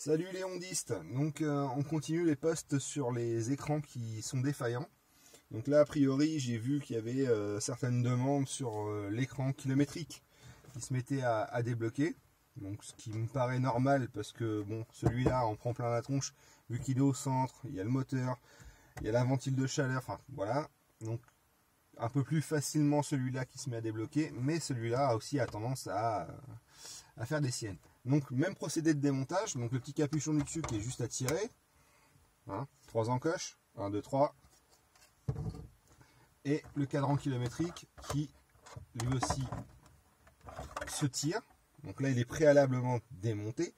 Salut les ondistes. Donc on continue les posts sur les écrans qui sont défaillants. Donc là a priori j'ai vu qu'il y avait certaines demandes sur l'écran kilométrique qui se mettait à débloquer. Donc ce qui me paraît normal parce que bon, celui-là en prend plein la tronche vu qu'il est au centre, il y a le moteur, il y a la ventile de chaleur, enfin voilà. Donc un peu plus facilement celui-là qui se met à débloquer, mais celui-là aussi a tendance à faire des siennes. Donc même procédé de démontage, donc le petit capuchon du dessus qui est juste à tirer, hein, 3 encoches, 1, 2, 3, et le cadran kilométrique qui lui aussi se tire. Donc là il est préalablement démonté,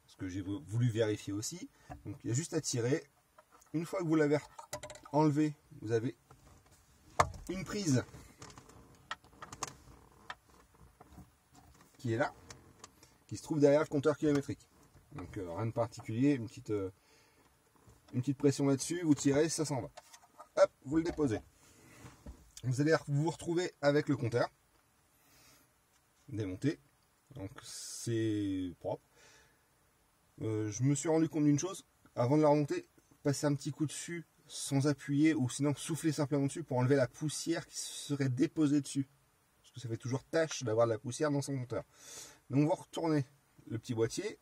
ce que j'ai voulu vérifier aussi. Donc il y a juste à tirer. Une fois que vous l'avez enlevé, vous avez une prise qui est là, qui se trouve derrière le compteur kilométrique. Donc rien de particulier, une petite pression là-dessus, vous tirez, ça s'en va. Hop, vous le déposez. Vous allez vous retrouver avec le compteur démonté. Donc c'est propre. Je me suis rendu compte d'une chose, avant de la remonter, passer un petit coup dessus sans appuyer ou sinon souffler simplement dessus pour enlever la poussière qui serait déposée dessus. Parce que ça fait toujours tâche d'avoir de la poussière dans son compteur. Donc vous retournez le petit boîtier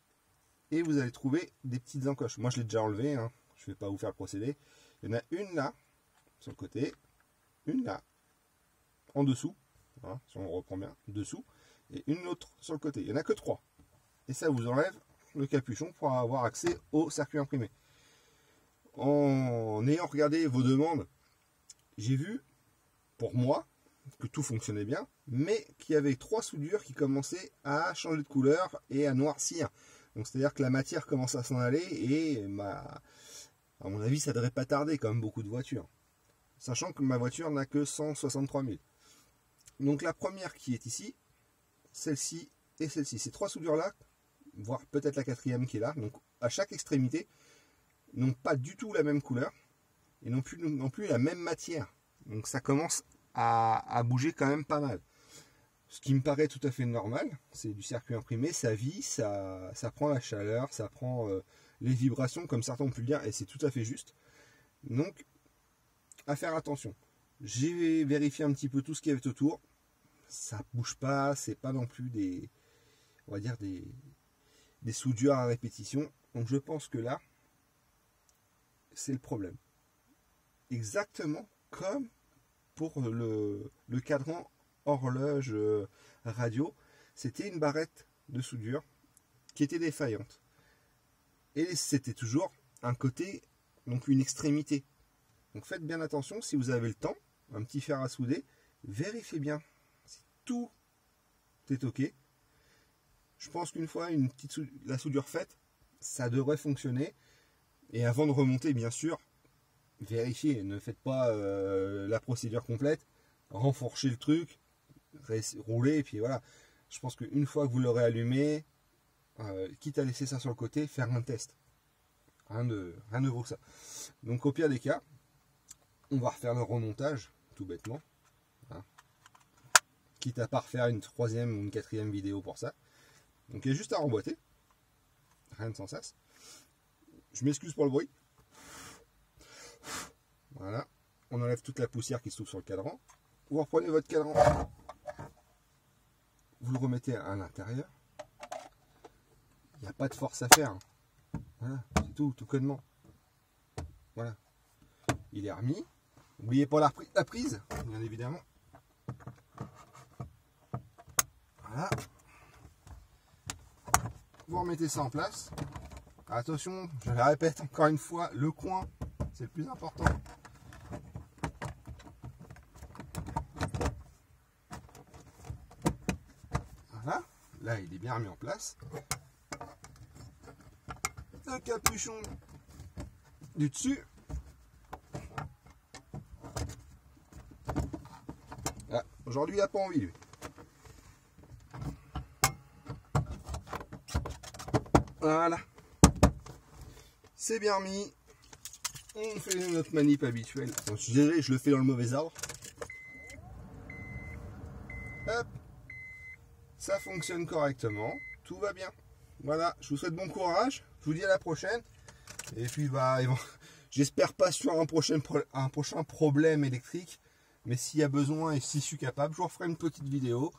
et vous allez trouver des petites encoches. Moi je l'ai déjà enlevé, hein. Je ne vais pas vous faire le procédé. Il y en a une là, sur le côté, une là, en dessous, hein, si on reprend bien, dessous, et une autre sur le côté. Il n'y en a que 3. Et ça vous enlève le capuchon pour avoir accès au circuit imprimé. En ayant regardé vos demandes, j'ai vu, pour moi, que tout fonctionnait bien, mais qu'il y avait 3 soudures qui commençaient à changer de couleur et à noircir. Donc c'est-à-dire que la matière commence à s'en aller et à mon avis ça devrait pas tarder comme beaucoup de voitures. Sachant que ma voiture n'a que 163 000. Donc la première qui est ici, celle-ci et celle-ci. Ces 3 soudures là, voire peut-être la 4e qui est là, donc à chaque extrémité, n'ont pas du tout la même couleur et non plus la même matière. Donc ça commence à bouger quand même pas mal. Ce qui me paraît tout à fait normal, c'est du circuit imprimé, ça vit, ça prend la chaleur, ça prend les vibrations, comme certains ont pu le dire, et c'est tout à fait juste. Donc, à faire attention. J'ai vérifié un petit peu tout ce qu'il y avait autour. Ça bouge pas, c'est pas non plus des, on va dire des soudures à répétition. Donc je pense que là, c'est le problème. Exactement comme pour le cadran horloge radio, c'était une barrette de soudure qui était défaillante. Et c'était toujours un côté, donc une extrémité. Donc faites bien attention, si vous avez le temps, un petit fer à souder, vérifiez bien si tout est ok. Je pense qu'une fois la soudure faite, ça devrait fonctionner. Et avant de remonter, bien sûr, vérifiez, ne faites pas la procédure complète, renforchez le truc, roulez, et puis voilà. Je pense qu'une fois que vous l'aurez allumé, quitte à laisser ça sur le côté, faire un test. Rien ne vaut ça. Donc au pire des cas, on va refaire le remontage, tout bêtement. Hein. Quitte à pas refaire une 3e ou une 4e vidéo pour ça. Donc il y a juste à remboîter. Rien de sans sas. Je m'excuse pour le bruit. Voilà. On enlève toute la poussière qui se trouve sur le cadran. Vous reprenez votre cadran. Vous le remettez à l'intérieur. Il n'y a pas de force à faire. Voilà, c'est tout connement. Voilà. Il est remis. N'oubliez pas la prise, bien évidemment. Voilà. Vous remettez ça en place. Attention, je le répète encore une fois, le coin, c'est le plus important. Voilà, là il est bien remis en place. Le capuchon du dessus. Ah, aujourd'hui il n'a pas envie lui. Voilà. C'est bien remis. On fait notre manip habituelle. Bon, je suis désolé, je le fais dans le mauvais ordre. Hop. Ça fonctionne correctement. Tout va bien. Voilà, je vous souhaite bon courage. Je vous dis à la prochaine. Et puis bah, j'espère pas sur un prochain problème électrique. Mais s'il y a besoin et si je suis capable, je vous referai une petite vidéo.